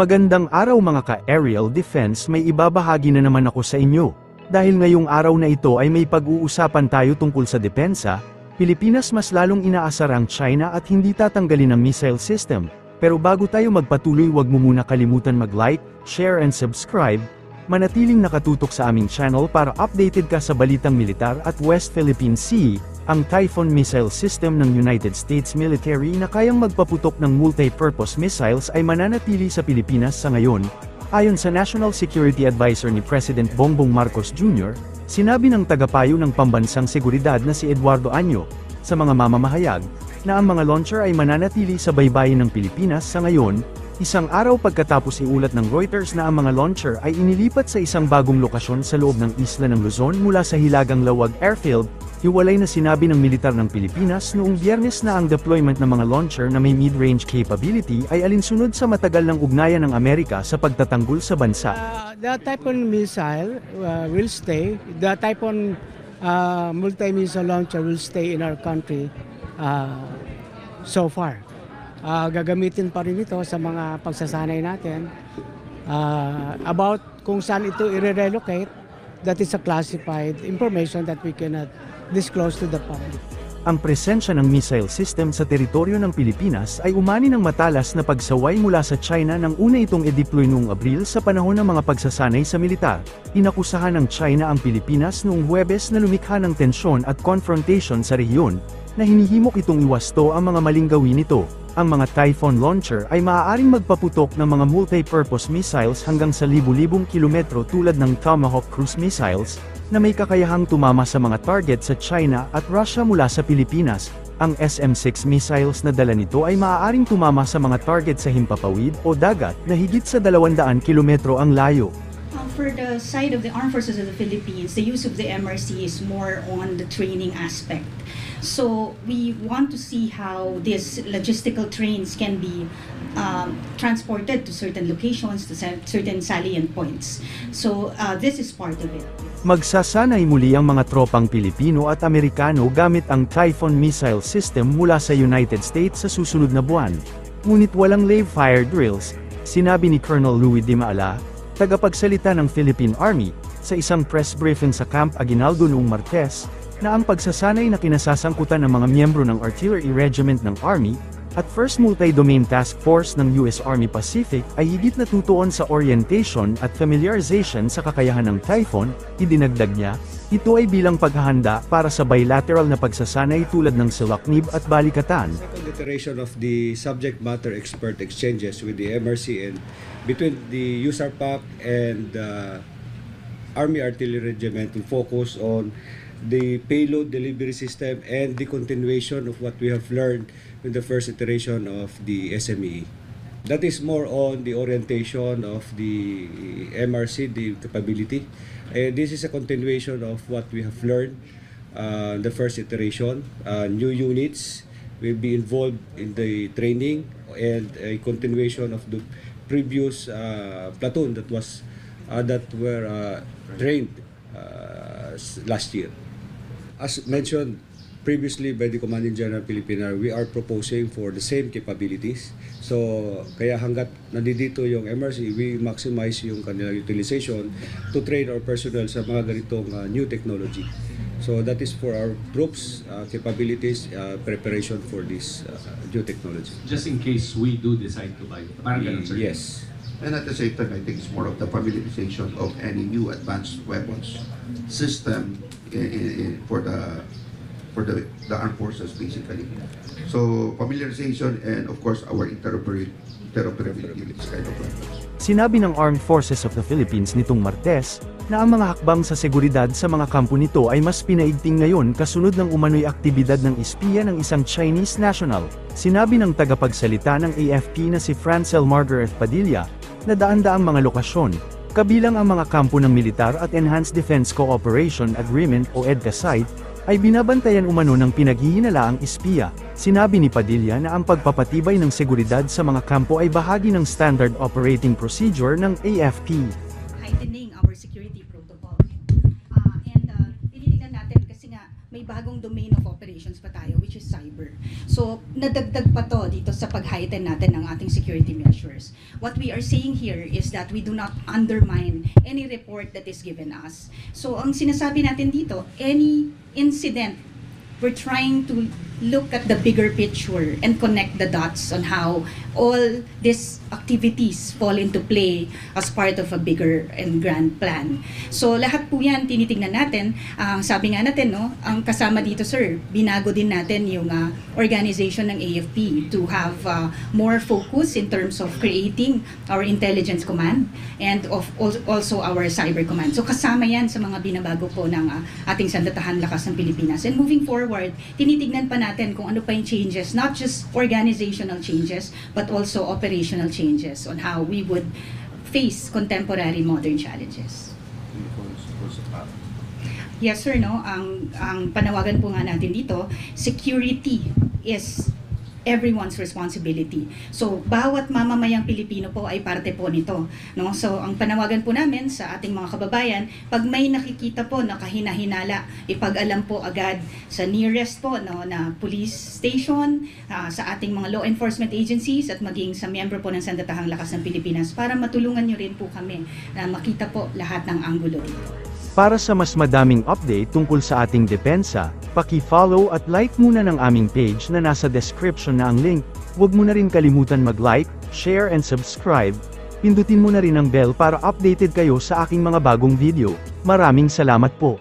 Magandang araw mga ka-aerial defense, may ibabahagi na naman ako sa inyo. Dahil ngayong araw na ito ay may pag-uusapan tayo tungkol sa depensa, Pilipinas mas lalong inaasar ang China at hindi tatanggalin ang missile system. Pero bago tayo magpatuloy, wag mo muna kalimutan mag-like, share and subscribe. Manatiling nakatutok sa aming channel para updated ka sa balitang militar at West Philippine Sea. Ang Typhoon missile system ng United States military na kayang magpaputok ng multi-purpose missiles ay mananatili sa Pilipinas sa ngayon. Ayon sa National Security Advisor ni President Bongbong Marcos Jr., sinabi ng tagapayo ng pambansang seguridad na si Eduardo Año, sa mga mamamahayag, na ang mga launcher ay mananatili sa baybayin ng Pilipinas sa ngayon. Isang araw pagkatapos iulat ng Reuters na ang mga launcher ay inilipat sa isang bagong lokasyon sa loob ng isla ng Luzon mula sa Hilagang Lawag Airfield, hiwalay na sinabi ng militar ng Pilipinas noong Biyernes na ang deployment ng mga launcher na may mid-range capability ay alinsunod sa matagal ng ugnayan ng Amerika sa pagtatanggol sa bansa. The Typhoon missile will stay. The Typhoon multi-missile launcher will stay in our country so far. Gagamitin pa rin ito sa mga pagsasanay natin. About kung saan ito i-relocate, that is a classified information that we cannot disclose to the public. Ang presensya ng missile system sa teritoryo ng Pilipinas ay umani ng matalas na pagsaway mula sa China nang una itong i-deploy noong Abril sa panahon ng mga pagsasanay sa militar. Inakusahan ng China ang Pilipinas noong Huwebes na lumikha ng tensyon at confrontation sa rehiyon, na hinihimok itong iwasto ang mga maling gawin nito. Ang mga Typhoon launcher ay maaaring magpaputok ng mga multi-purpose missiles hanggang sa libu-libong kilometro tulad ng Tomahawk cruise missiles, na may kakayahang tumama sa mga target sa China at Russia mula sa Pilipinas. Ang SM-6 missiles na dala nito ay maaaring tumama sa mga target sa himpapawid o dagat na higit sa 200 kilometro ang layo. For the side of the Armed Forces of the Philippines, the use of the MRC is more on the training aspect. So we want to see how these logistical trains can be transported to certain locations, to certain salient points. So this is part of it. Magsasanay muli ang mga tropang Pilipino at Amerikano gamit ang Typhoon missile system mula sa United States sa susunod na buwan. Ngunit walang live fire drills, sinabi ni Colonel Louis Di Maala, tagapagsalita ng Philippine Army, sa isang press briefing sa Camp Aguinaldo noong Martes, na ang pagsasanay na kinasasangkutan ng mga miyembro ng Artillery Regiment ng Army, at 1st Multi-Domain Task Force ng US Army Pacific ay higit na tutuon sa orientation at familiarization sa kakayahan ng Typhoon. Idinagdag niya, ito ay bilang paghahanda para sa bilateral na pagsasanay tulad ng Silaknib at Balikatan. Second iteration of the subject matter expert exchanges with the MRC and between the USARPAC and Army Artillery Regiment will focus on the payload delivery system and the continuation of what we have learned in the first iteration of the SME. That is more on the orientation of the MRC, the capability. This is a continuation of what we have learned the first iteration. New units will be involved in the training and a continuation of the previous platoon that were trained last year. As mentioned previously by the Commanding General Philippine Army, we are proposing for the same capabilities. So, kaya hanggat nandito yung MRC, we maximize yung kanilang utilization to train our personnel sa mga ganitong new technology. So, that is for our troops, capabilities, preparation for this new technology. Just in case we do decide to buy it. Parang ganun, sir. Yes. And at the same time, I think it's more of the familiarization of any new advanced weapons system for the armed forces, basically. So familiarization and of course our interoperability with this kind of weapons. Sinabi ng Armed Forces of the Philippines nitong Martes, na ang mga hakbang sa seguridad sa mga kampo nito ay mas pinaigting ngayon kasunod ng umano'y aktibidad ng espiya ng isang Chinese national. Sinabi ng tagapagsalita ng AFP na si Francel Margaret Padilla, na daan-daang mga lokasyon, kabilang ang mga kampo ng militar at Enhanced Defense Cooperation Agreement o EDCA site, ay binabantayan umano ng pinaghihinalaang espiya. Sinabi ni Padilla na ang pagpapatibay ng seguridad sa mga kampo ay bahagi ng Standard Operating Procedure ng AFP. Heightening our security protocol. And tinitignan natin kasi nga may bagong domain of operations pa tayo, which is cyber. So, nadagdag pa to dito sa pag-heighten natin ng ating security measures. What we are saying here is that we do not undermine any report that is given us. So, ang sinasabi natin dito, any incident, we're trying to look at the bigger picture and connect the dots on how all these activities fall into play as part of a bigger and grand plan. So lahat po yan tinitingnan natin. Sabi nga natin, no, ang kasama dito, sir, binago din natin yung organization ng AFP to have more focus in terms of creating our intelligence command and of also our cyber command. So kasama yan sa mga binabago po ng ating Sandatahan Lakas ng Pilipinas. And moving forward, tinitignan pa natin kung ano pa yung changes, not just organizational changes, but also operational changes on how we would face contemporary modern challenges. Yes, sir, no? Ang panawagan po nga natin dito, security is everyone's responsibility. So, bawat mamamayang Pilipino po ay parte po nito, no? So, ang panawagan po namin sa ating mga kababayan, pag may nakikita po na kahina-hinala, ipag-alam po agad sa nearest po, no, na police station, sa ating mga law enforcement agencies at maging sa miyembro po ng Sandatahang Lakas ng Pilipinas para matulungan nyo rin po kami na makita po lahat ng anggulo dito. Para sa mas madaming update tungkol sa ating depensa, paki-follow at like muna ng aming page na nasa description na ang link. Huwag mo na rin kalimutan mag-like, share and subscribe. Pindutin mo na rin ang bell para updated kayo sa aking mga bagong video. Maraming salamat po.